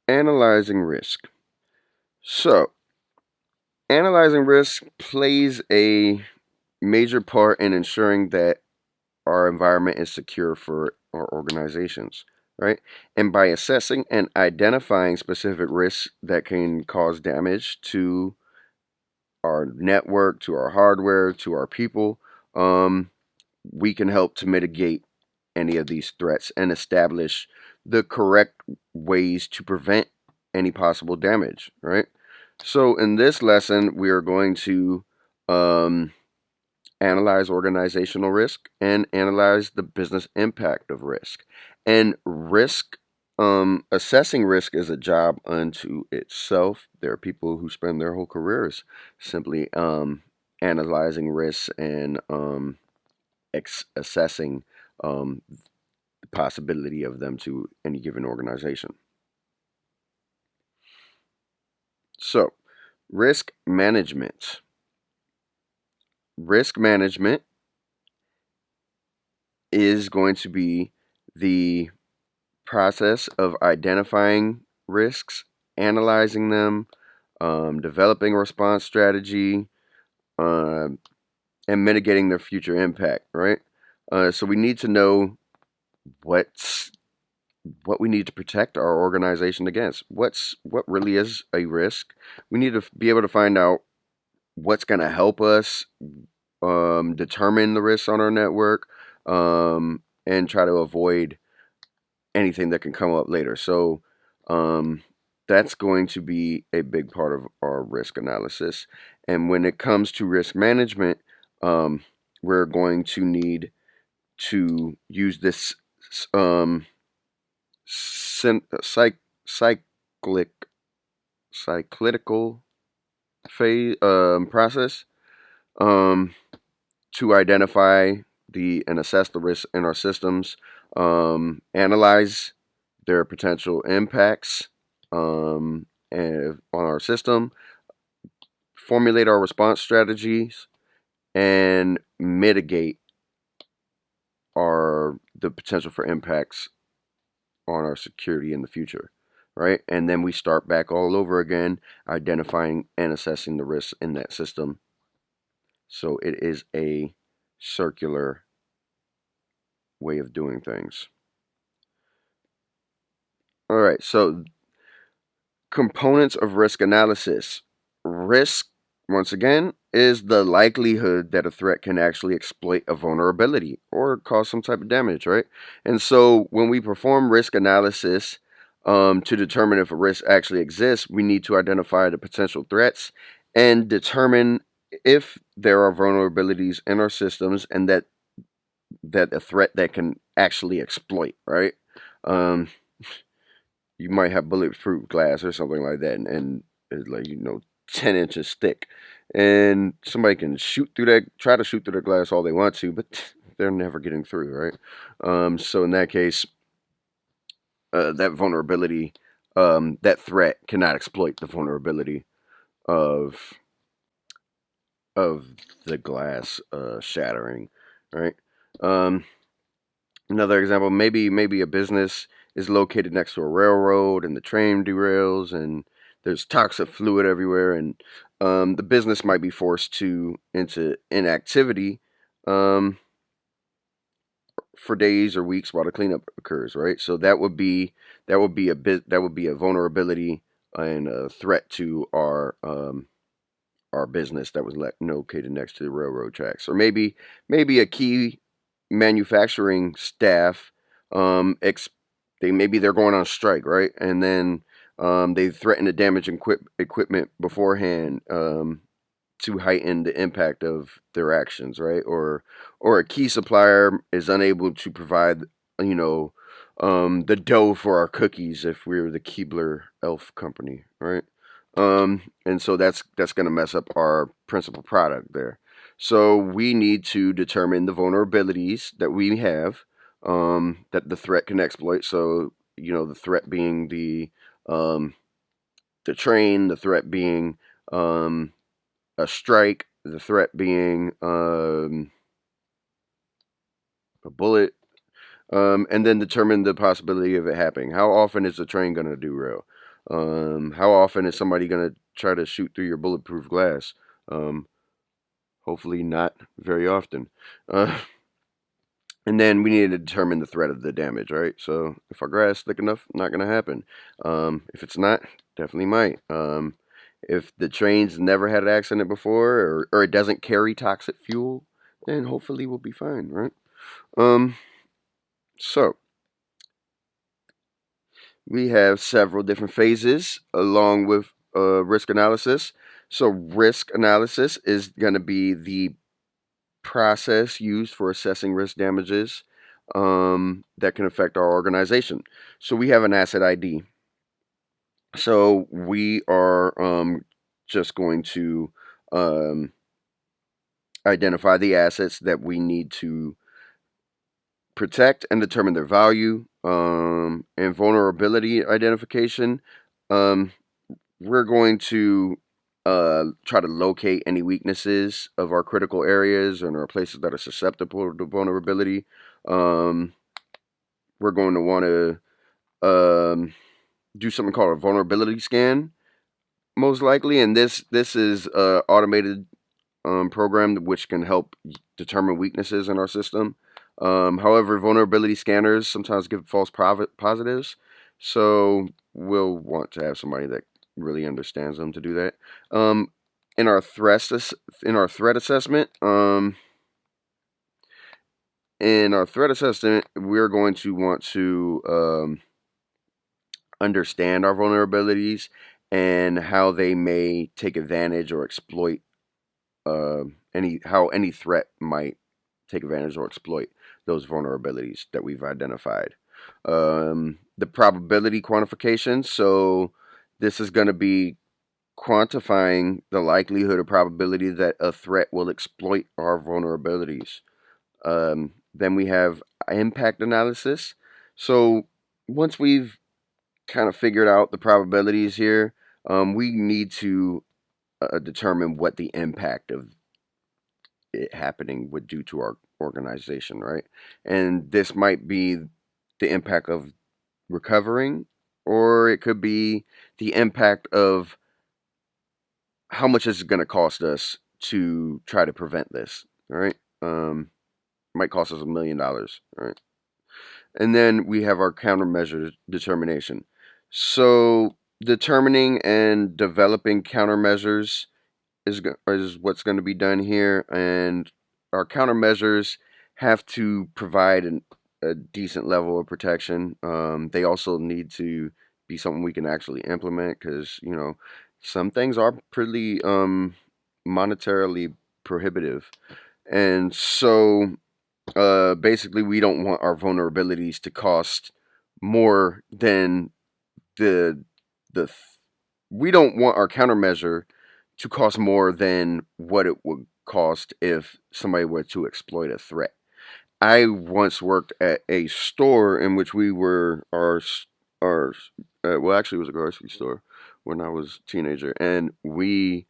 Analyzing risk. So, analyzing risk plays a major part in ensuring that our environment is secure for our organizations, right? And by assessing and identifying specific risks that can cause damage to our network, to our hardware, to our people, um, we can help to mitigate any of these threats and establish the correct ways to prevent any possible damage, right? So, in this lesson, we are going to um, analyze organizational risk and analyze the business impact of risk. And risk, assessing risk is a job unto itself. There are people who spend their whole careers simply analyzing risks and assessing the possibility of them to any given organization. So, risk management. Risk management is going to be the process of identifying risks, analyzing them, developing a response strategy, uh, and mitigating their future impact. Right. So we need to know what's what we need to protect our organization against. What really is a risk? We need to be able to find out what's going to help us determine the risks on our network, and try to avoid anything that can come up later. So um, that's going to be a big part of our risk analysis. And when it comes to risk management, um, we're going to need to use this um, cyclic cyclical phase process um, to identify the and assess the risks in our systems, analyze their potential impacts and on our system, formulate our response strategies, and mitigate our the potential for impacts on our security in the future. Right, and then we start back all over again, identifying and assessing the risks in that system. So it is a circular way of doing things. All right, so components of risk analysis. Risk, once again, is the likelihood that a threat can actually exploit a vulnerability or cause some type of damage, right? And so when we perform risk analysis to determine if a risk actually exists, we need to identify the potential threats and determine if there are vulnerabilities in our systems and that a threat that can actually exploit, right? Um, you might have bulletproof glass or something like that, and it's like 10 inches thick, and somebody can shoot through that, try to shoot through the glass all they want to, but they're never getting through, right? So in that case, that vulnerability, that threat cannot exploit the vulnerability of of the glass shattering, right? Um, Another example, maybe a business is located next to a railroad and the train derails and there's toxic fluid everywhere, and the business might be forced to into inactivity um, for days or weeks while the cleanup occurs, right? So that would be a vulnerability and a threat to our business that was located next to the railroad tracks, or maybe a key manufacturing staff ex- they're going on strike, right? And then they threaten to damage equipment beforehand to heighten the impact of their actions, right? Or a key supplier is unable to provide, you know, the dough for our cookies if we're the Keebler Elf company, right? And so that's going to mess up our principal product there. So we need to determine the vulnerabilities that we have that the threat can exploit. So the threat being um, the train, the threat being a strike, the threat being a bullet, and then determine the possibility of it happening. How often is the train going to derail? How often is somebody going to try to shoot through your bulletproof glass? Um, Hopefully not very often. Uh, and then we need to determine the threat of the damage, right? So if our grass is thick enough, not going to happen. If it's not, definitely might. If the train's never had an accident before, or it doesn't carry toxic fuel, then hopefully we'll be fine, right? Um, so we have several different phases along with risk analysis. So risk analysis is going to be the process used for assessing risk damages that can affect our organization. So we have an asset ID. So we are just going to um, identify the assets that we need to protect and determine their value, and vulnerability identification. Um, we're going to try to locate any weaknesses of our critical areas and our places that are susceptible to vulnerability. Um, we're going to want to do something called a vulnerability scan, most likely, and this is a automated program which can help determine weaknesses in our system. However, vulnerability scanners sometimes give false positives, so we'll want to have somebody that really understands them to do that. Um, in our in our threat assessment, we're going to want to understand our vulnerabilities and how they may take advantage or exploit any threat might take advantage or exploit those vulnerabilities that we've identified. The probability quantification. So this is going to be quantifying the likelihood or probability that a threat will exploit our vulnerabilities. Then we have impact analysis. So once we've kind of figured out the probabilities here, we need to determine what the impact of it happening would do to our organization, right? And this might be the impact of recovering, or it could be the impact of how much is it going to cost us to try to prevent this, right? Might cost us $1 million, right? And then we have our countermeasure determination. So determining and developing countermeasures is what's going to be done here, and our countermeasures have to provide a decent level of protection. They also need to be something we can actually implement, because some things are pretty monetarily prohibitive, and so basically we don't want our vulnerabilities to cost more than the the we don't want our countermeasure to cost more than what it would cost if somebody were to exploit a threat. I once worked at a store in which we were our well, actually it was a grocery store when I was a teenager, and we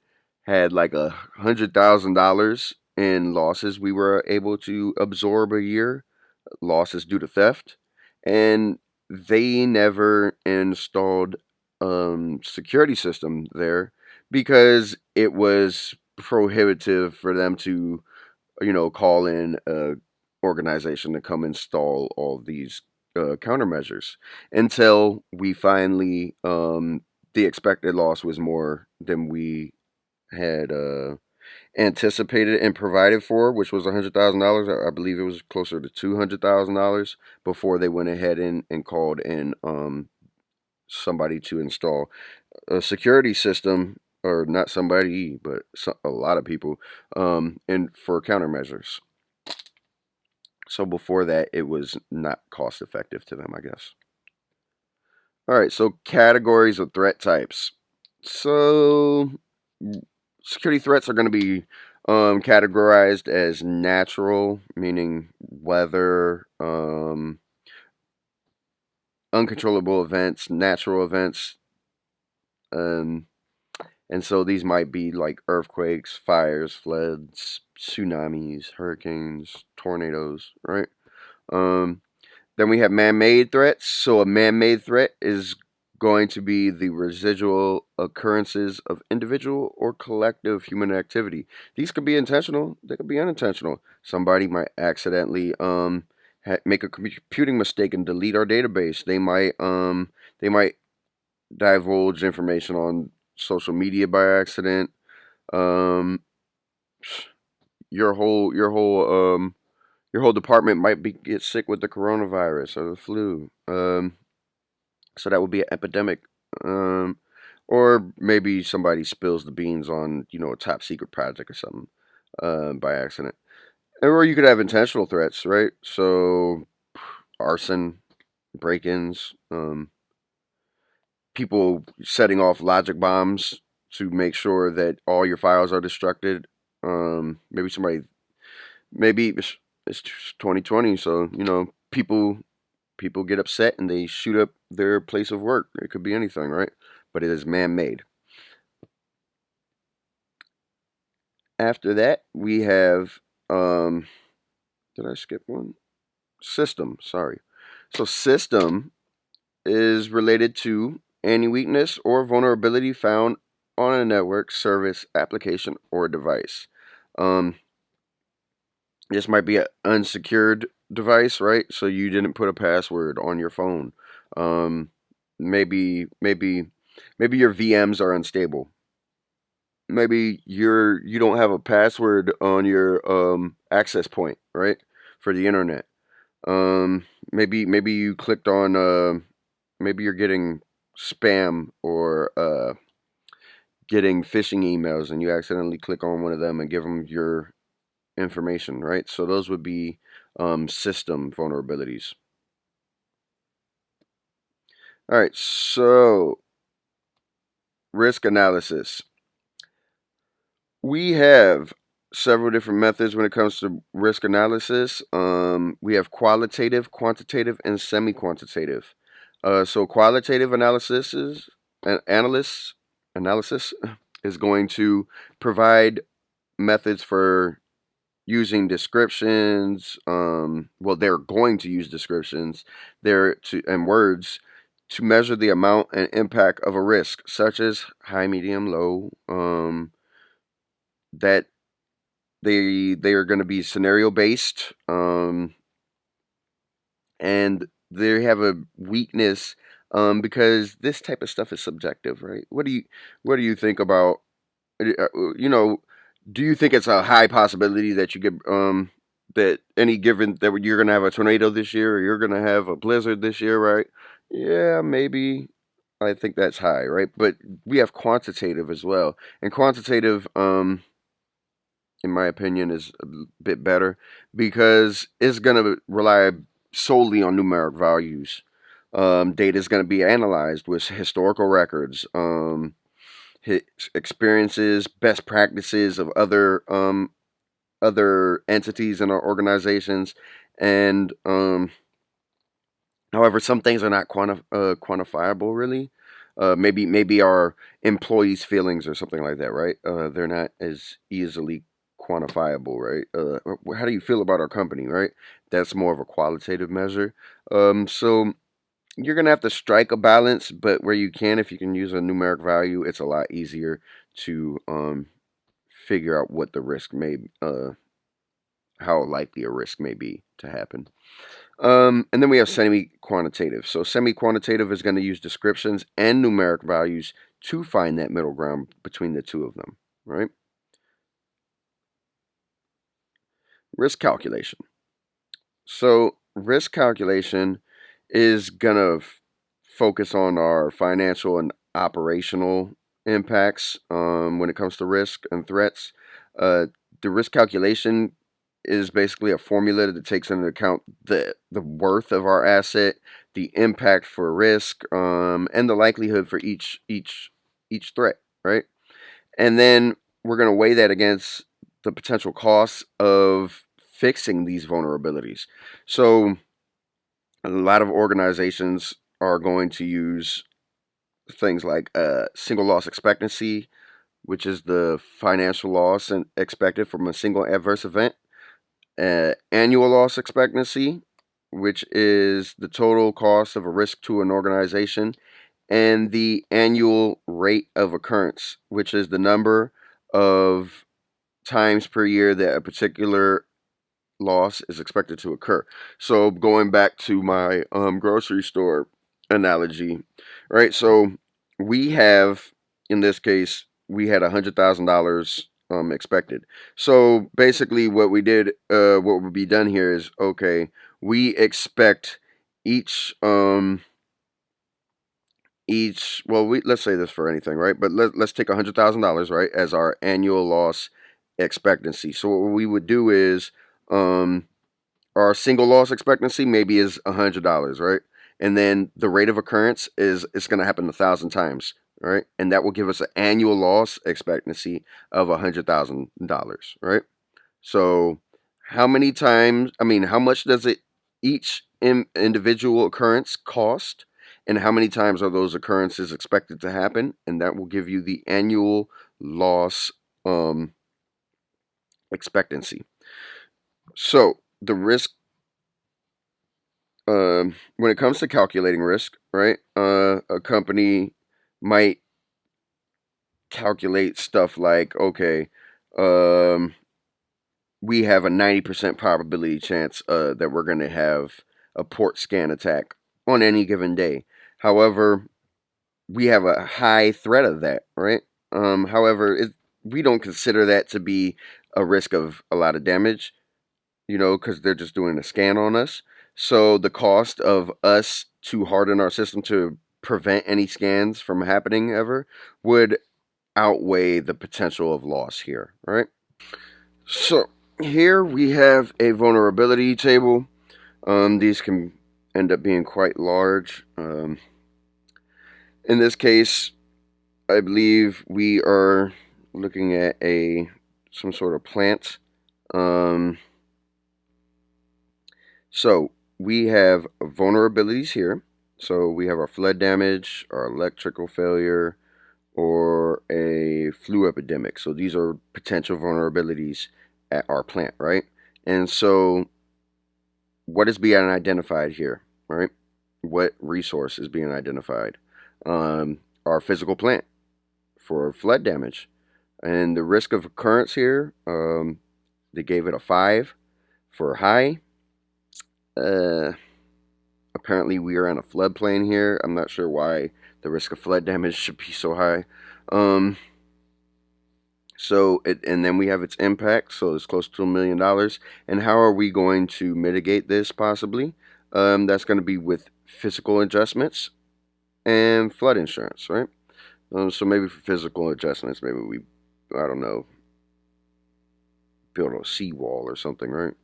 had like $100,000 in losses we were able to absorb a year, losses due to theft, and they never installed security system there because it was prohibitive for them to call in a organization to come install all these countermeasures until we finally the expected loss was more than we had anticipated and provided for, which was $100,000. I believe it was closer to $200,000 before they went ahead and called in somebody to install a security system, or not somebody, but a lot of people, and for countermeasures. So before that, it was not cost effective to them, I guess. All right, so categories of threat types. So security threats are going to be categorized as natural, meaning weather, uncontrollable events, natural events, um, and so these might be like earthquakes, fires, floods, tsunamis, hurricanes, tornadoes, right? Um, then we have man-made threats. So a man-made threat is going to be the residual occurrences of individual or collective human activity. These could be intentional, they could be unintentional. Somebody might accidentally make a computing mistake and delete our database. They might divulge information on social media by accident. Um, your whole department might get sick with the coronavirus or the flu. So that would be an epidemic. Um, or maybe somebody spills the beans on, a top secret project or something, by accident. Or you could have intentional threats, right? So arson, break-ins, people setting off logic bombs to make sure that all your files are destructed. Maybe it's 2020, so people get upset and they shoot up their place of work. It could be anything, right? But it is man-made. After that, we have did I skip one? System, sorry. So system is related to any weakness or vulnerability found on a network, service, application, or device. Um, this might be an unsecured device, right? So you didn't put a password on your phone. Um, maybe your VMs are unstable. Maybe you don't have a password on your access point, right, for the internet. Maybe you clicked on maybe you're getting spam or getting phishing emails and you accidentally click on one of them and give them your information, right? So those would be system vulnerabilities. All right, so risk analysis. We have several different methods when it comes to risk analysis. We have qualitative, quantitative, and semi-quantitative. So qualitative analysis analysis is going to provide methods for using descriptions. Well, they're going to use descriptions there to and words to measure the amount and impact of a risk, such as high, medium, low. That they are going to be scenario based, and they have a weakness, because this type of stuff is subjective, right? What do you think about you know do you think it's a high possibility that you get that any given that you're gonna have a tornado this year or you're gonna have a blizzard this year, right? Yeah, maybe. I think that's high, right? But we have quantitative as well, and quantitative, in my opinion, is a bit better because it's going to rely solely on numeric values. Data is going to be analyzed with historical records, experiences, best practices of other entities in our organizations, and however, some things are not quantifiable really. Maybe our employees' feelings or something like that, right? They're not as easily quantifiable, right? How do you feel about our company, right? That's more of a qualitative measure. So you're gonna have to strike a balance, but where you can, if you can use a numeric value, it's a lot easier to figure out what the risk how likely a risk may be to happen. And then we have semi-quantitative. So semi-quantitative is going to use descriptions and numeric values to find that middle ground between the two of them, right? Risk calculation. So risk calculation is going to focus on our financial and operational impacts, when it comes to risk and threats. Uh, the risk calculation is basically a formula that takes into account the worth of our asset, the impact for risk, and the likelihood for each threat, right? And then we're going to weigh that against the potential costs of fixing these vulnerabilities. So a lot of organizations are going to use things like single loss expectancy, which is the financial loss and expected from a single adverse event. Annual loss expectancy, which is the total cost of a risk to an organization, and the annual rate of occurrence, which is the number of times per year that a particular loss is expected to occur. So going back to my grocery store analogy, right? So we have, in this case, we had $100,000 expected. So basically, what we did, what would be done here is, okay, we expect each well, we let's say this for anything, right? But let's take $100,000, right, as our annual loss expectancy. So what we would do is um our single loss expectancy maybe is $100, right? And then the rate of occurrence is it's going to happen 1,000 times, right? And that will give us an annual loss expectancy of $100,000, right? So how many times? I mean, how much does it each individual occurrence cost? And how many times are those occurrences expected to happen? And that will give you the annual loss expectancy. So the risk, when it comes to calculating risk, right? A company might calculate stuff like, okay, um, we have a 90% probability chance that we're going to have a port scan attack on any given day. However, we have a high threat of that, right? However, we don't consider that to be a risk of a lot of damage, because they're just doing a scan on us. So the cost of us to harden our system to prevent any scans from happening ever would outweigh the potential of loss here, right? So here we have a vulnerability table. These can end up being quite large. In this case, I believe we are looking at some sort of plant. Um, so we have vulnerabilities here. So we have our flood damage, our electrical failure, or a flu epidemic. So these are potential vulnerabilities at our plant, right? And so what is being identified here, right? What resource is being identified? Our physical plant for flood damage. And the risk of occurrence here, they gave it a 5 for high. Uh, Apparently, we are on a floodplain here. I'm not sure why the risk of flood damage should be so high. Um, and then we have its impact. So it's close to $1 million. And how are we going to mitigate this possibly? That's going to be with physical adjustments and flood insurance, right? So maybe for physical adjustments, maybe I don't know, build a seawall or something, right?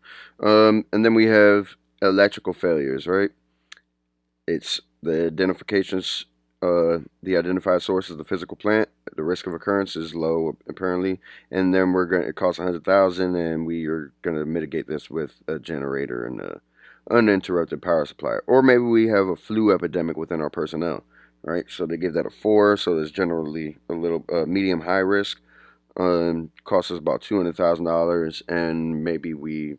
And then we have electrical failures, right? It's the identifications, the identified source is the physical plant. The risk of occurrence is low, apparently, and then it costs 100,000, and we are gonna mitigate this with a generator and a uninterrupted power supply. Or maybe we have a flu epidemic within our personnel, right? So they give that a 4, so there's generally a little medium high risk. Costs us about $200,000, and maybe we,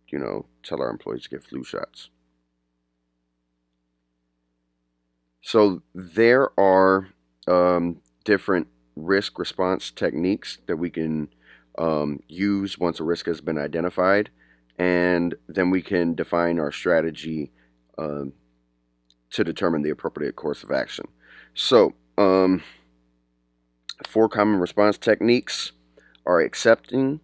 tell our employees to get flu shots. So there are different risk response techniques that we can use once a risk has been identified, and then we can define our strategy um, to determine the appropriate course of action. So, 4 common response techniques are acceptance,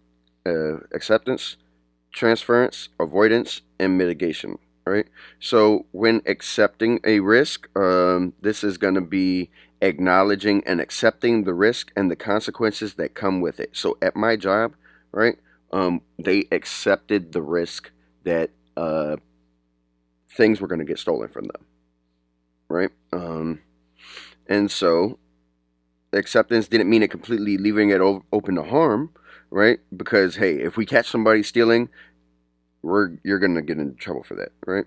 transference, avoidance, and mitigation. Right. So when accepting a risk, this is going to be acknowledging and accepting the risk and the consequences that come with it. So at my job, right, they accepted the risk that things were going to get stolen from them. Right. And so acceptance didn't mean it completely leaving it open to harm, right? Because hey, if we catch somebody stealing, you're gonna get in trouble for that, right?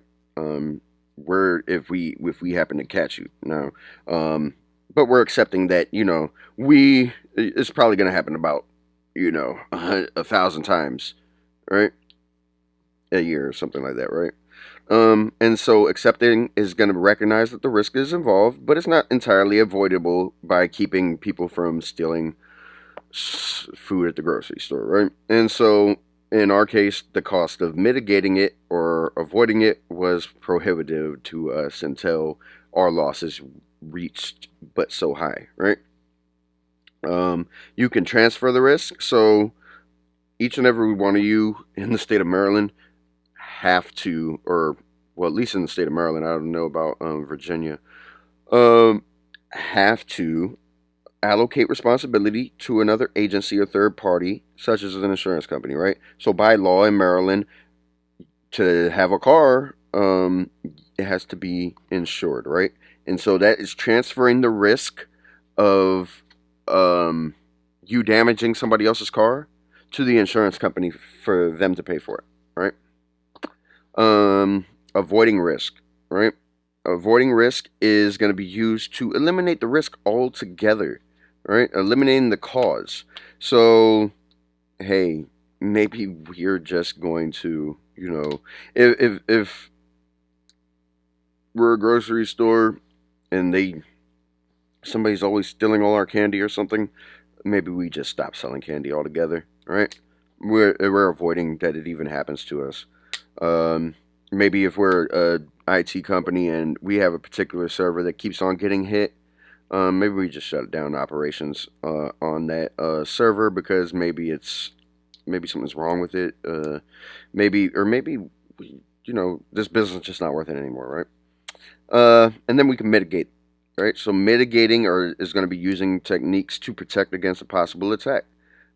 We're if we happen to catch you now, but we're accepting that it's probably gonna happen about 1,000 times, right, a year or something like that, right? And so accepting is going to recognize that the risk is involved, but it's not entirely avoidable by keeping people from stealing food at the grocery store, right? And so in our case, the cost of mitigating it or avoiding it was prohibitive to us until our losses reached but so high, right? You can transfer the risk. So each and every one of you in the state of Maryland have to, or well, at least in the state of Maryland, I don't know about Virginia, um, have to allocate responsibility to another agency or third party, such as an insurance company, right? So by law in Maryland, to have a car, it has to be insured, right? And so that is transferring the risk of you damaging somebody else's car to the insurance company for them to pay for it, right? Avoiding risk, right? Avoiding risk is going to be used to eliminate the risk altogether, right? Eliminating the cause. So, hey, maybe we're just going to, if we're a grocery store and somebody's always stealing all our candy or something, maybe we just stop selling candy altogether, right? We're avoiding that it even happens to us. Maybe if we're a IT company and we have a particular server that keeps on getting hit, maybe we just shut down operations on that server because maybe something's wrong with it. Maybe this business is just not worth it anymore, right? And then we can mitigate, right? So mitigating is going to be using techniques to protect against a possible attack,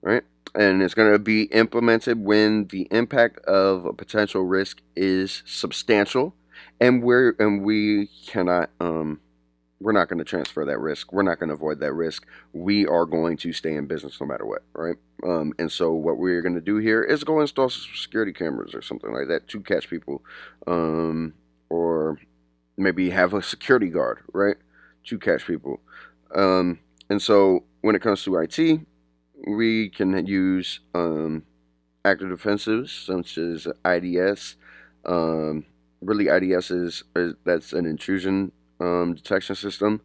right? And it's going to be implemented when the impact of a potential risk is substantial, and we cannot we're not going to transfer that risk. We're not going to avoid that risk. We are going to stay in business no matter what, right? And so what we're going to do here is go install some security cameras or something like that to catch people, or maybe have a security guard, right, to catch people. And so when it comes to IT, we can use active defensives such as IDS. Really, IDS is that's an intrusion detection system.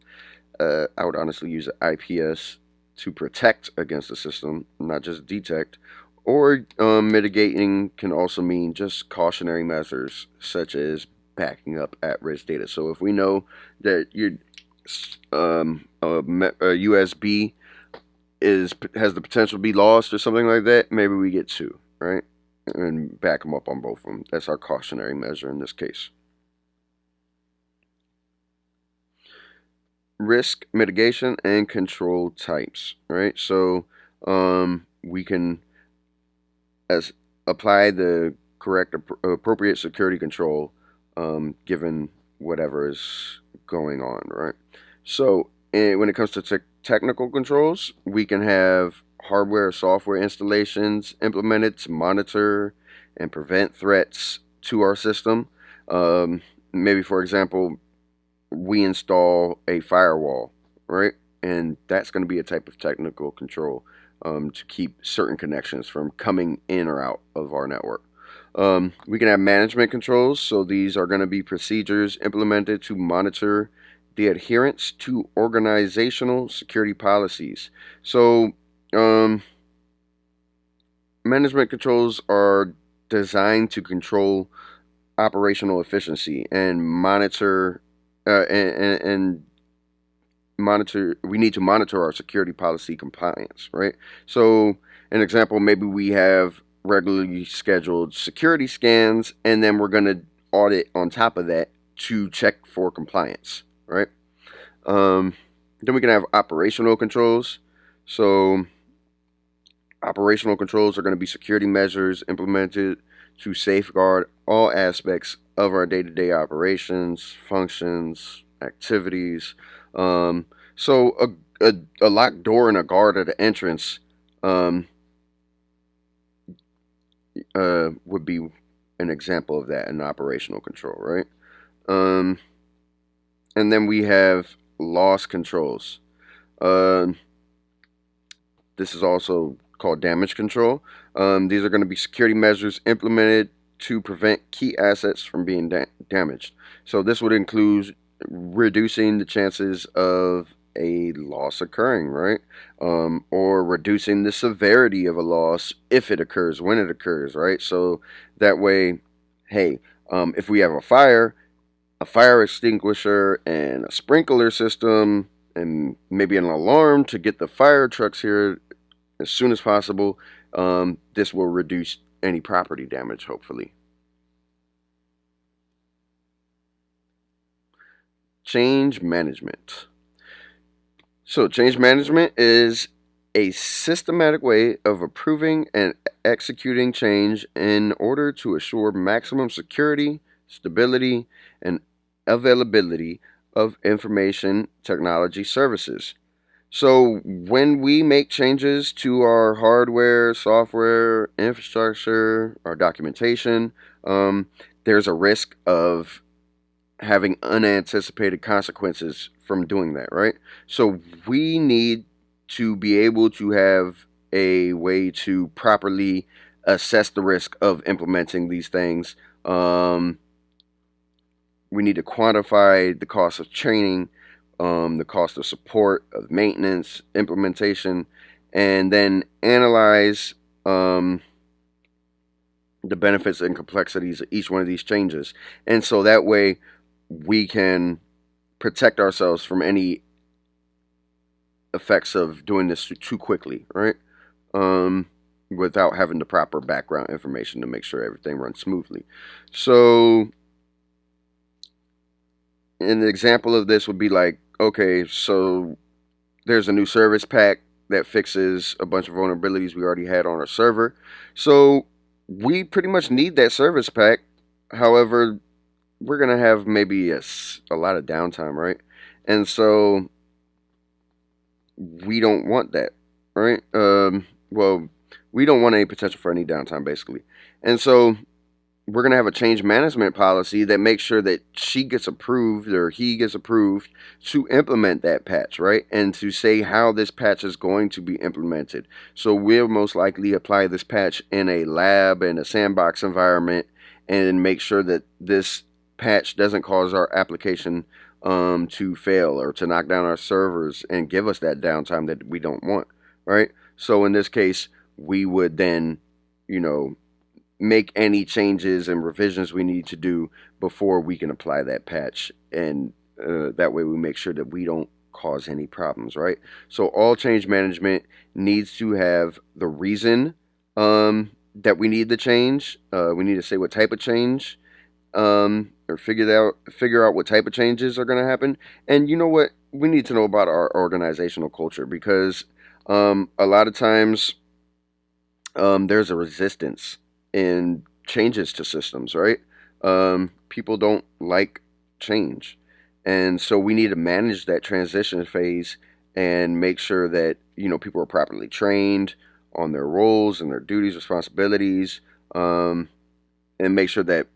I would honestly use IPS to protect against the system, not just detect. Or mitigating can also mean just cautionary measures, such as backing up at-risk data. So if we know that a USB has the potential to be lost or something like that, maybe we get two, right? And back them up on both of them. That's our cautionary measure in this case. Risk mitigation and control types, right? So we can apply the correct appropriate security control given whatever is going on, right? So when it comes to technical controls, we can have hardware or software installations implemented to monitor and prevent threats to our system. Maybe, for example, we install a firewall, right? And that's going to be a type of technical control to keep certain connections from coming in or out of our network. We can have management controls, so these are going to be procedures implemented to monitor the adherence to organizational security policies. So, management controls are designed to control operational efficiency and monitor and monitor. We need to monitor our security policy compliance, right? So, an example, maybe we have regularly scheduled security scans, and then we're going to audit on top of that to check for compliance, right? Then we can have operational controls. So operational controls are going to be security measures implemented to safeguard all aspects of our day-to-day operations, functions, activities. So a locked door and a guard at the entrance would be an example of that, an operational control, right? And then we have loss controls. This is also called damage control. These are going to be security measures implemented to prevent key assets from being damaged. So this would include reducing the chances of a loss occurring, right? Or reducing the severity of a loss if it occurs, when it occurs, right? So that way, hey, if we have a fire extinguisher and a sprinkler system, and maybe an alarm to get the fire trucks here as soon as possible, this will reduce any property damage, hopefully. Change management. So, change management is a systematic way of approving and executing change in order to assure maximum security, stability, and availability of information technology services. So, when we make changes to our hardware, software, infrastructure, our documentation, there's a risk of having unanticipated consequences from doing that, right? So we need to be able to have a way to properly assess the risk of implementing these things. We need to quantify the cost of training, the cost of support, of maintenance, implementation, and then analyze the benefits and complexities of each one of these changes. And so that way we can protect ourselves from any effects of doing this too quickly, right? Without having the proper background information to make sure everything runs smoothly. So, an example of this would be like, okay, so there's a new service pack that fixes a bunch of vulnerabilities we already had on our server. So, we pretty much need that service pack. However, we're going to have maybe a lot of downtime, right? And so we don't want that, right? Well, we don't want any potential for any downtime, basically. And so we're going to have a change management policy that makes sure that she gets approved or he gets approved to implement that patch, right? And to say how this patch is going to be implemented. So we'll most likely apply this patch in a lab, in a sandbox environment, and make sure that this patch doesn't cause our application to fail or to knock down our servers and give us that downtime that we don't want, right? So in this case, we would then, you know, make any changes and revisions we need to do before we can apply that patch, and that way we make sure that we don't cause any problems, right? So all change management needs to have the reason that we need the change. We need to say what type of change, or figure out what type of changes are going to happen. And you know what? We need to know about our organizational culture, because a lot of times there's a resistance in changes to systems, right? People don't like change. And so we need to manage that transition phase and make sure that, people are properly trained on their roles and their duties, responsibilities, and make sure that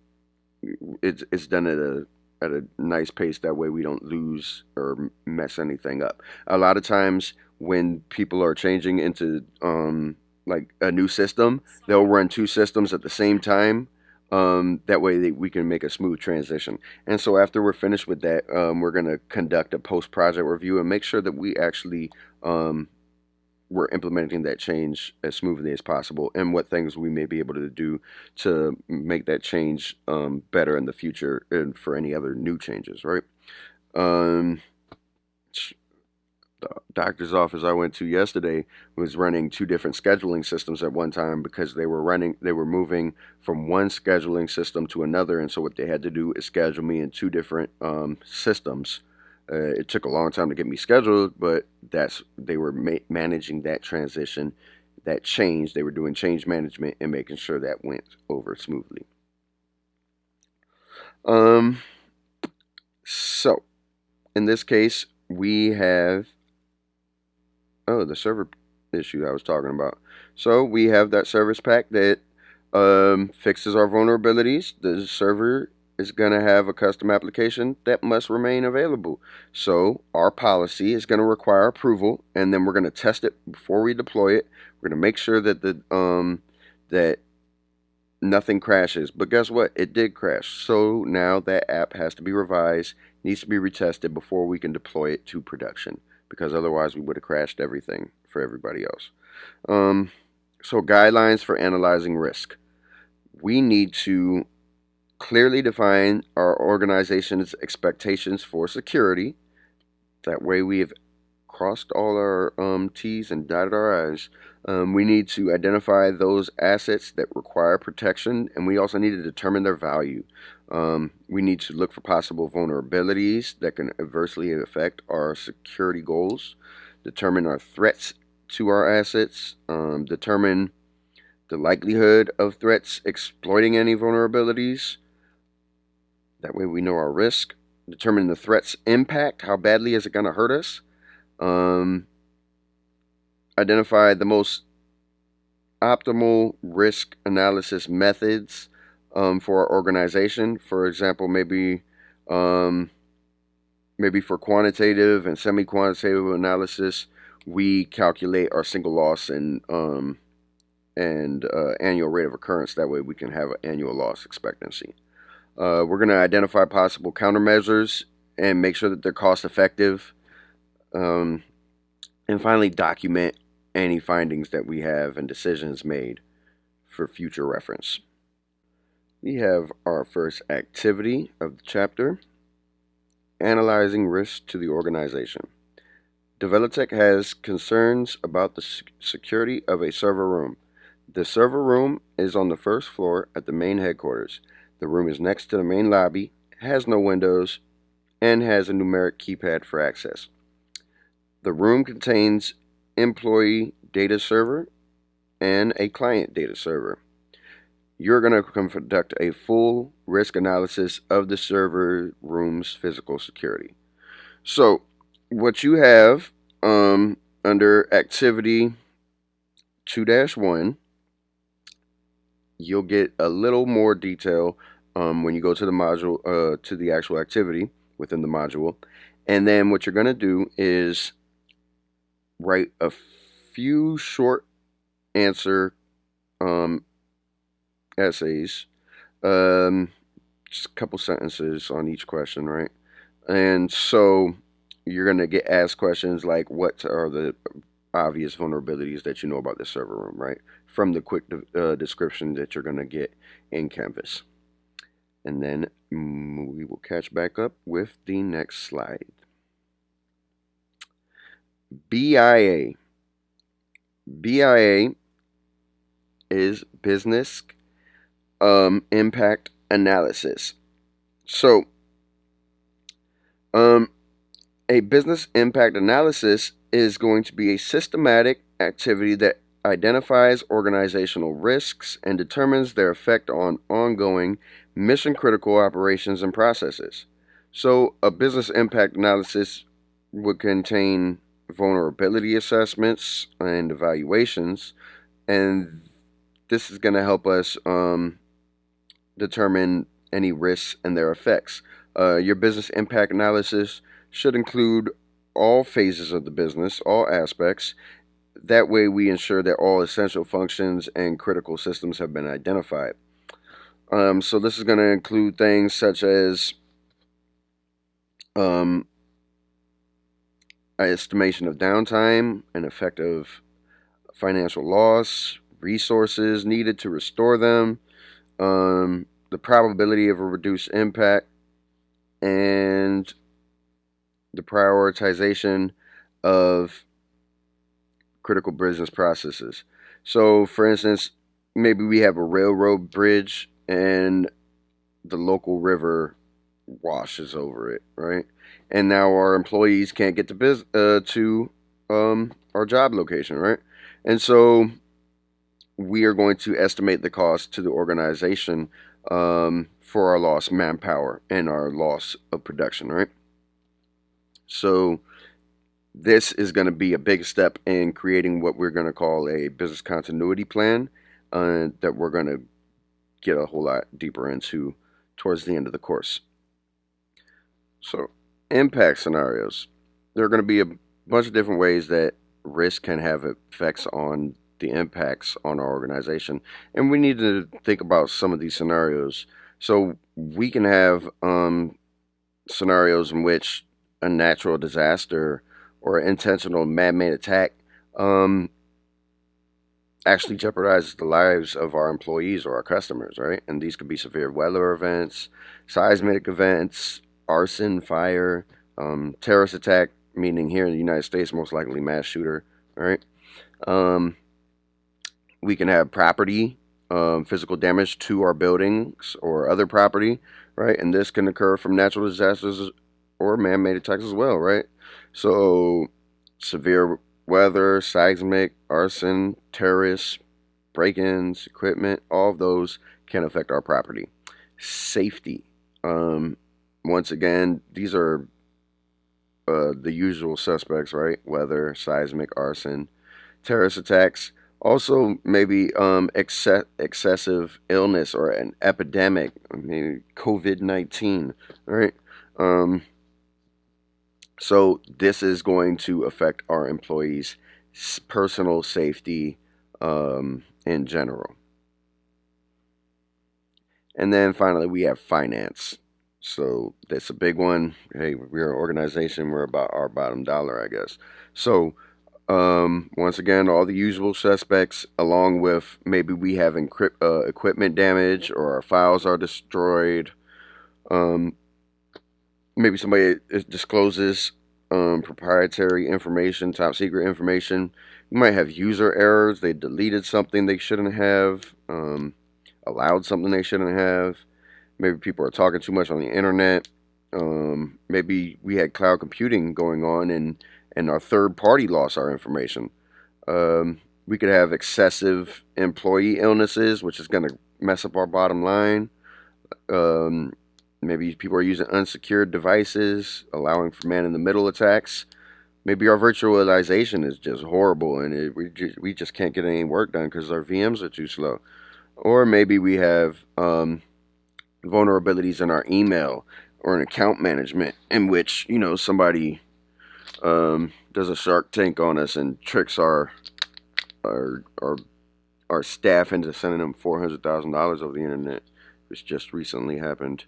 it's done at a nice pace. That way we don't lose or mess anything up. A lot of times when people are changing into like a new system, they'll run two systems at the same time. That way we can make a smooth transition. And so after we're finished with that, we're going to conduct a post-project review and make sure that we actually we're implementing that change as smoothly as possible, and what things we may be able to do to make that change better in the future and for any other new changes, right? Um, the doctor's office I went to yesterday was running two different scheduling systems at one time, because they were moving from one scheduling system to another, and so what they had to do is schedule me in two different systems. It took a long time to get me scheduled, but they were managing that transition, that change. They were doing change management and making sure that went over smoothly. Um, so in this case, we have the server issue I was talking about. So we have that service pack that fixes our vulnerabilities. The server is going to have a custom application that must remain available. So our policy is going to require approval, and then we're going to test it before we deploy it. We're going to make sure that that nothing crashes. But guess what? It did crash. So now that app has to be revised, needs to be retested before we can deploy it to production, because otherwise we would have crashed everything for everybody else. Um, so guidelines for analyzing risk. We need to clearly define our organization's expectations for security. That way we have crossed all our T's and dotted our I's. We need to identify those assets that require protection, and we also need to determine their value. We need to look for possible vulnerabilities that can adversely affect our security goals, determine our threats to our assets, determine the likelihood of threats exploiting any vulnerabilities. That way we know our risk, determine the threat's impact, how badly is it going to hurt us, um, identify the most optimal risk analysis methods for our organization. For example, um, maybe for quantitative and semi-quantitative analysis, we calculate our single loss and annual rate of occurrence. That way we can have an annual loss expectancy. We're going to identify possible countermeasures and make sure that they're cost effective. And finally, document any findings that we have and decisions made for future reference. We have our first activity of the chapter, analyzing risk to the organization. Develotech has concerns about the security of a server room. The server room is on the first floor at the main headquarters. The room is next to the main lobby, has no windows, and has a numeric keypad for access. The room contains employee data server and a client data server. You're going to conduct a full risk analysis of the server room's physical security. So, what you have under activity 2-1, you'll get a little more detail when you go to the module, to the actual activity within the module. And then what you're going to do is write a few short answer essays, just a couple sentences on each question, right? And so you're going to get asked questions like, what are the obvious vulnerabilities that you know about the server room, right? From the quick description that you're going to get in Canvas. And then we will catch back up with the next slide. BIA. BIA is business impact analysis. So, a business impact analysis is going to be a systematic activity that identifies organizational risks and determines their effect on ongoing mission-critical operations and processes. So, a business impact analysis would contain vulnerability assessments and evaluations, and this is going to help us determine any risks and their effects. Your business impact analysis should include all phases of the business, all aspects. That way we ensure that all essential functions and critical systems have been identified. So this is going to include things such as estimation of downtime and effective financial loss, resources needed to restore them, the probability of a reduced impact, and the prioritization of critical business processes. So, for instance, maybe we have a railroad bridge and the local river washes over it, right? And now our employees can't get to our job location, right? And so we are going to estimate the cost to the organization for our lost manpower and our loss of production, right? So this is going to be a big step in creating what we're going to call a business continuity plan that we're going to get a whole lot deeper into towards the end of the course. So, impact scenarios. There are going to be a bunch of different ways that risk can have effects on the impacts on our organization. And we need to think about some of these scenarios. So we can have scenarios in which a natural disaster or intentional man-made attack um, actually jeopardizes the lives of our employees or our customers, right? And these could be severe weather events, seismic events, arson, fire, terrorist attack, meaning here in the United States, most likely mass shooter, right? Um, we can have property, physical damage to our buildings or other property, right? And this can occur from natural disasters or man-made attacks as well, right? So severe weather, seismic, arson, terrorists, break-ins, equipment, all of those can affect our property. Safety. Um, Once again, these are the usual suspects, right? Weather, seismic, arson, terrorist attacks. Also, maybe excessive illness or an epidemic, maybe COVID-19, right? Um, so this is going to affect our employees' personal safety in general. And then finally, we have finance. So that's a big one. Hey, we're an organization. We're about our bottom dollar, I guess. So once again, all the usual suspects, along with maybe we have equipment damage or our files are destroyed. Um, Maybe somebody discloses proprietary information, top secret information. You might have user errors. They deleted something they shouldn't have, allowed something they shouldn't have. Maybe people are talking too much on the internet. Maybe we had cloud computing going on and our third party lost our information. We could have excessive employee illnesses, which is going to mess up our bottom line. Um, Maybe people are using unsecured devices, allowing for man in the middle attacks. Maybe our virtualization is just horrible and we just can't get any work done because our VMs are too slow. Or maybe we have vulnerabilities in our email or in account management in which, somebody does a shark tank on us and tricks our, our, our staff into sending them $400,000 over the internet, which just recently happened.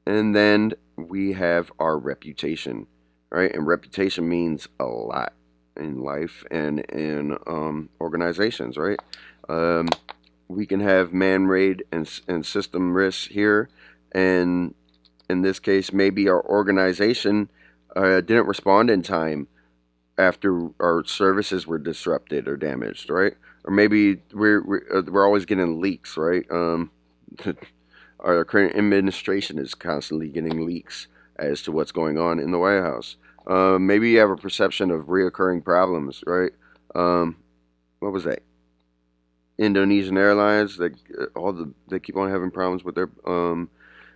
And then we have our reputation, right? And reputation means a lot in life and in organizations, right? Um, we can have man-made and system risks here, and in this case, maybe our organization didn't respond in time after our services were disrupted or damaged, right? Or maybe we're always getting leaks, right? Our current administration is constantly getting leaks as to what's going on in the White House. Maybe you have a perception of reoccurring problems, right? What was that? Indonesian Airlines. They keep on having problems with their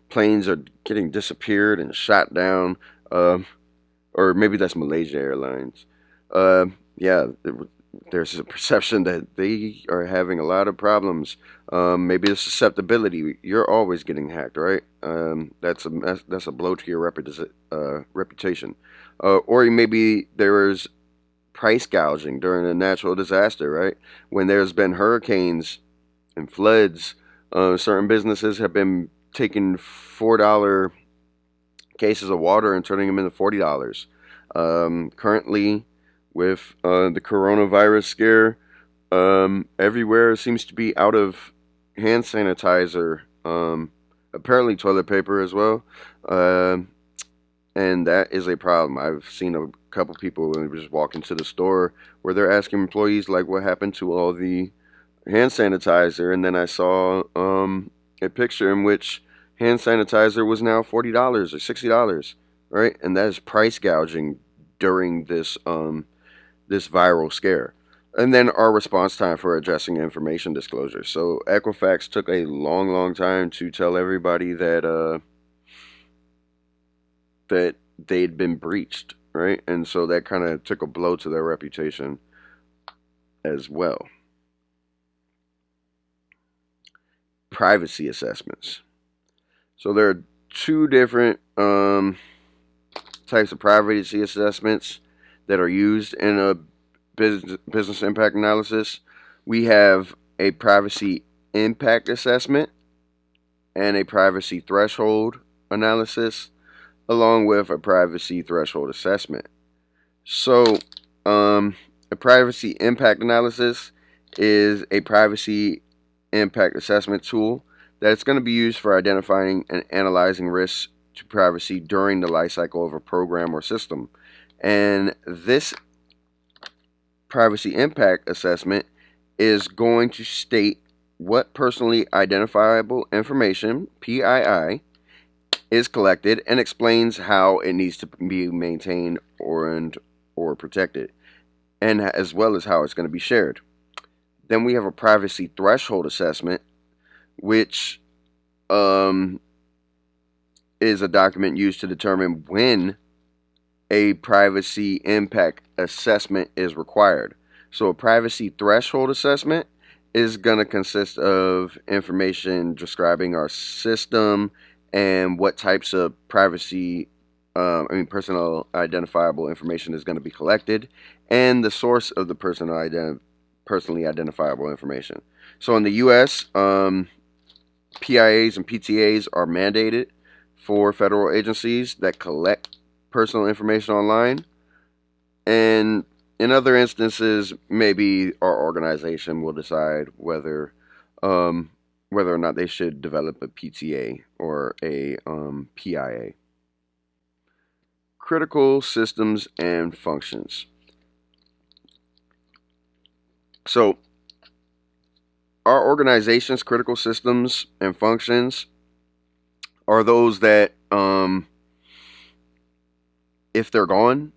planes are getting disappeared and shot down. Or maybe that's Malaysia Airlines. Yeah, there's a perception that they are having a lot of problems. Maybe the susceptibility. You're always getting hacked, right? That's a blow to your reputation. Or maybe there was price gouging during a natural disaster, right? When there's been hurricanes and floods, certain businesses have been taking $4 cases of water and turning them into $40. Currently, with the coronavirus scare, everywhere seems to be out of hand sanitizer, apparently toilet paper as well, and that is a problem. I've seen a couple people when they were just walking to the store where they're asking employees like what happened to all the hand sanitizer, and then I saw a picture in which hand sanitizer was now $40 or $60, right? And that is price gouging during this viral scare. And then our response time for addressing information disclosure. So Equifax took a long, long time to tell everybody that they'd been breached, right? And so that kind of took a blow to their reputation as well. Privacy assessments. So there are two different types of privacy assessments that are used in business impact analysis, we have a privacy impact assessment and a privacy threshold analysis, along with a privacy threshold assessment. So, a privacy impact analysis is a privacy impact assessment tool that's going to be used for identifying and analyzing risks to privacy during the life cycle of a program or system. And this privacy impact assessment is going to state what personally identifiable information, PII, is collected and explains how it needs to be maintained or protected, and as well as how it's going to be shared. Then we have a privacy threshold assessment, which um, is a document used to determine when a privacy impact assessment is required. So a privacy threshold assessment is going to consist of information describing our system and what types of personal identifiable information is going to be collected, and the source of the personally identifiable information. So in the U.S., PIAs and PTAs are mandated for federal agencies that collect personal information online, and in other instances, maybe our organization will decide whether or not they should develop a PTA or a PIA. Critical systems and functions. So, our organization's critical systems and functions are those that, if they're gone,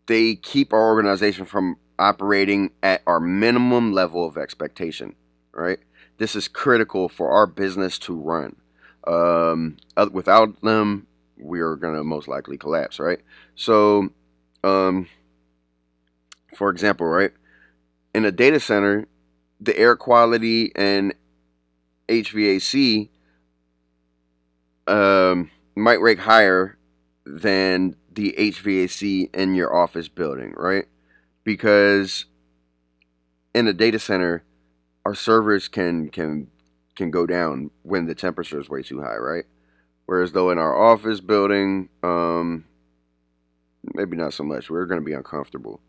they keep our organization from operating at our minimum level of expectation, right? This is critical for our business to run. Without them, we're going to most likely collapse, right? So, um, for example, right, in a data center, the air quality and HVAC might rank higher than the HVAC in your office building, right? Because in a data center, our servers can go down when the temperature is way too high, right? Whereas though in our office building, maybe not so much. We're going to be uncomfortable.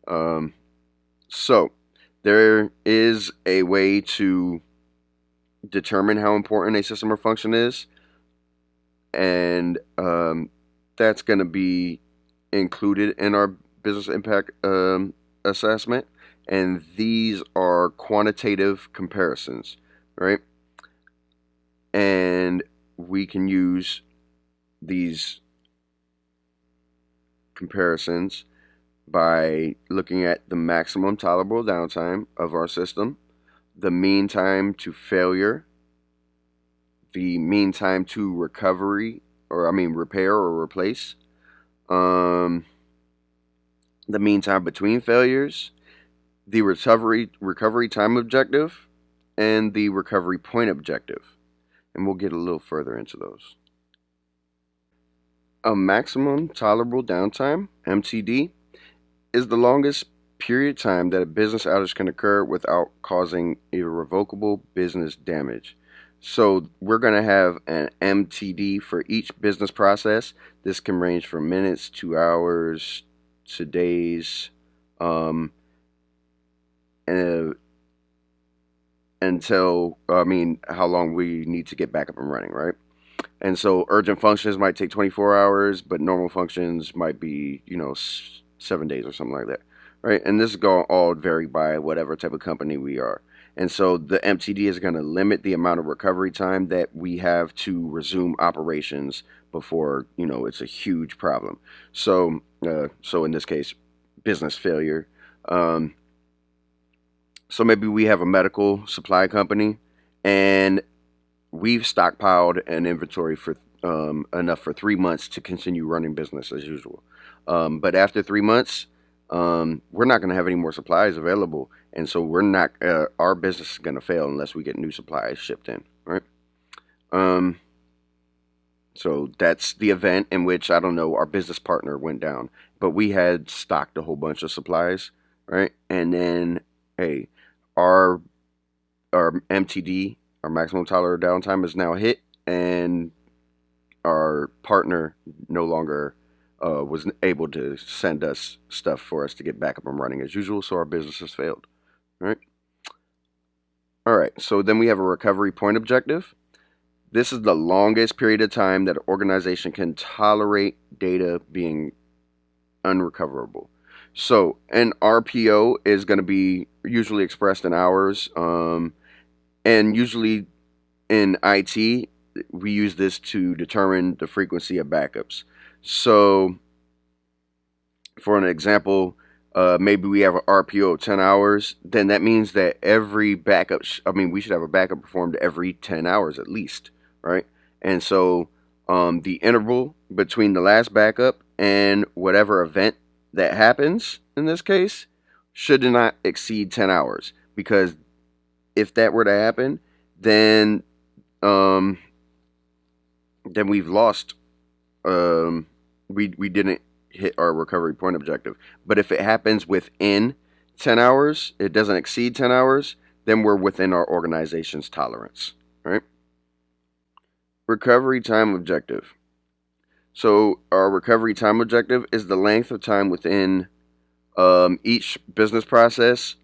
Um, so there is a way to determine how important a system or function is, and that's going to be included in our business impact assessment. And these are quantitative comparisons, right? And we can use these comparisons by looking at the maximum tolerable downtime of our system, the mean time to failure, the mean time to recovery, repair or replace, um, the mean time between failures, the recovery time objective, and the recovery point objective. And we'll get a little further into those. A maximum tolerable downtime, MTD, is the longest period of time that a business outage can occur without causing irrevocable business damage. So we're going to have an MTD for each business process. This can range from minutes to hours to days, and until how long we need to get back up and running, right? And so urgent functions might take 24 hours, but normal functions might be 7 days or something like that, right? And this is going to all vary by whatever type of company we are. And so the MTD is going to limit the amount of recovery time that we have to resume operations before it's a huge problem. So in this case, business failure. So maybe we have a medical supply company, and we've stockpiled an inventory for enough for 3 months to continue running business as usual. But after 3 months, we're not going to have any more supplies available, and so we're not. Our business is going to fail unless we get new supplies shipped in, right? Um, so that's the event in which, I don't know, our business partner went down, but we had stocked a whole bunch of supplies, right? And then, hey, our our MTD, our maximum tolerable downtime, is now hit, and our partner no longer was able to send us stuff for us to get back up and running as usual, so our business has failed. Right? All right. So then we have a recovery point objective. This is the longest period of time that an organization can tolerate data being unrecoverable. So an RPO is going to be usually expressed in hours, and usually in IT, we use this to determine the frequency of backups. So, for an example, maybe we have an RPO of 10 hours, then that means that every backup, we should have a backup performed every 10 hours at least, right? And so the interval between the last backup and whatever event that happens in this case should not exceed 10 hours. Because if that were to happen, then um, then we've lost. We didn't hit our recovery point objective. But if it happens within 10 hours, it doesn't exceed 10 hours, then we're within our organization's tolerance. Right? Recovery time objective. So our recovery time objective is the length of time within each business process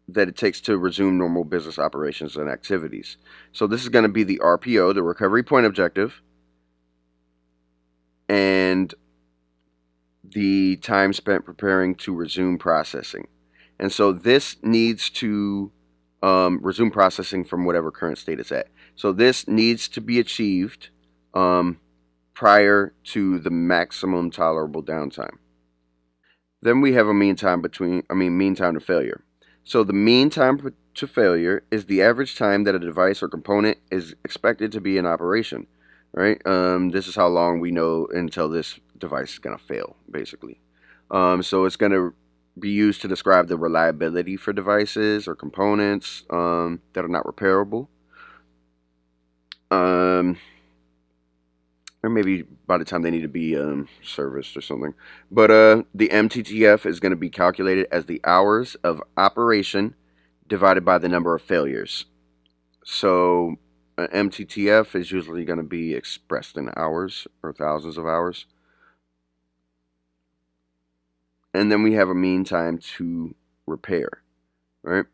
that it takes to resume normal business operations and activities. So this is going to be the RPO, the recovery point objective, and the time spent preparing to resume processing. And so this needs to resume processing from whatever current state it's at. So this needs to be achieved prior to the maximum tolerable downtime. Then we have a mean time to failure. So the mean time to failure is the average time that a device or component is expected to be in operation, right? This is how long we know until this device is going to fail, basically. So it's going to be used to describe the reliability for devices or components that are not repairable. Or maybe by the time they need to be serviced or something. But the MTTF is going to be calculated as the hours of operation divided by the number of failures. So an MTTF is usually going to be expressed in hours or thousands of hours. And then we have a mean time to repair, right?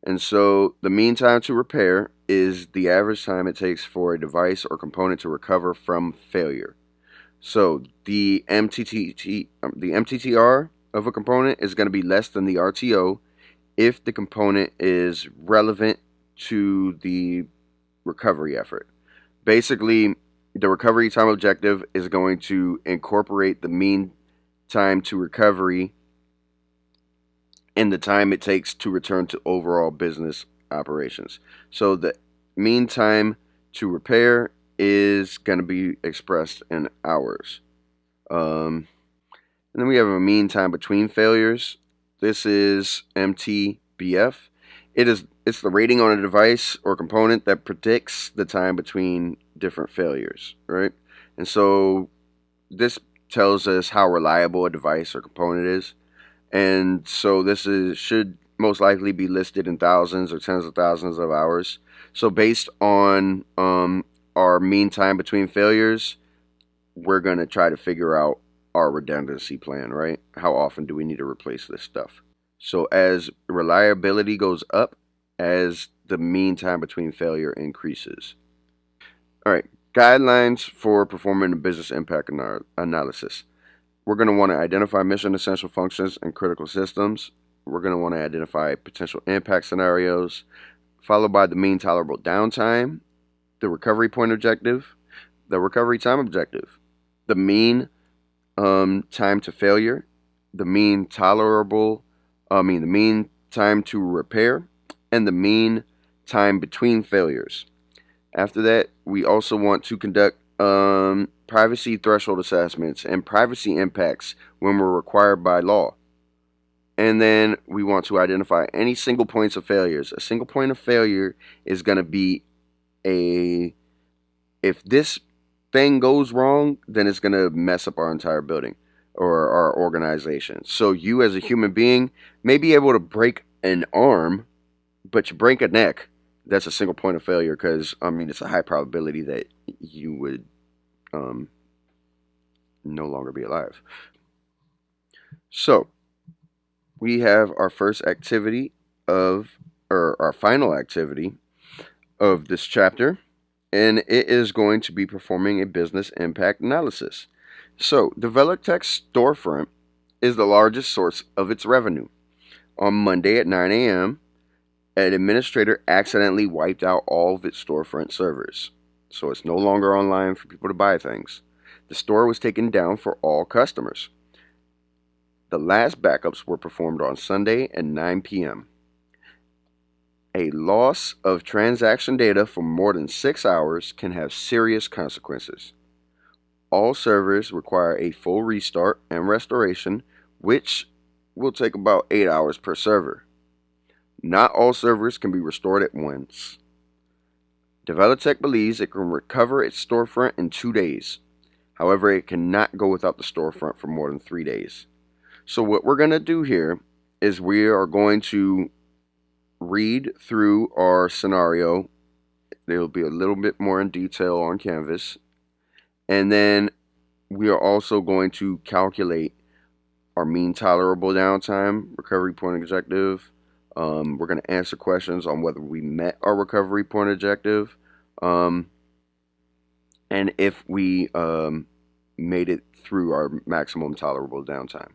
And so the mean time to repair is the average time it takes for a device or component to recover from failure. So the MTTR of a component is going to be less than the RTO if the component is relevant to the recovery effort. Basically, the recovery time objective is going to incorporate the mean time to recovery and the time it takes to return to overall business operations. So the mean time to repair is going to be expressed in hours. And then we have a mean time between failures. This is MTBF. It's the rating on a device or component that predicts the time between different failures, right? And so this tells us how reliable a device or component is. And so should most likely be listed in thousands or tens of thousands of hours. So based on our mean time between failures, we're going to try to figure out our redundancy plan, right? How often do we need to replace this stuff? So as reliability goes up, as the mean time between failure increases. All right, guidelines for performing a business impact analysis. We're going to want to identify mission essential functions and critical systems. We're going to want to identify potential impact scenarios, followed by the mean tolerable downtime, the recovery point objective, the recovery time objective, the mean time to failure, the mean the mean time to repair, and the mean time between failures. After that, we also want to conduct privacy threshold assessments and privacy impacts when we're required by law. And then we want to identify any single points of failures. A single point of failure is going to be if this thing goes wrong, then it's going to mess up our entire building. or our organization. So you as a human being may be able to break an arm, but you break a neck, that's a single point of failure because, I mean, it's a high probability that you would um, no longer be alive. So we have our first activity or our final activity of this chapter, and it is going to be performing a business impact analysis. So, DevelopTech's storefront is the largest source of its revenue. On Monday at 9 a.m., an administrator accidentally wiped out all of its storefront servers. So it's no longer online for people to buy things. The store was taken down for all customers. The last backups were performed on Sunday at 9 p.m. A loss of transaction data for more than 6 hours can have serious consequences. All servers require a full restart and restoration, which will take about 8 hours per server. Not all servers can be restored at once. DevelopTech believes it can recover its storefront in 2 days. However, it cannot go without the storefront for more than 3 days. So what we're going to do here is we are going to read through our scenario. It'll be a little bit more in detail on Canvas. And then we are also going to calculate our mean tolerable downtime, recovery point objective. We're going to answer questions on whether we met our recovery point objective, and if we made it through our maximum tolerable downtime.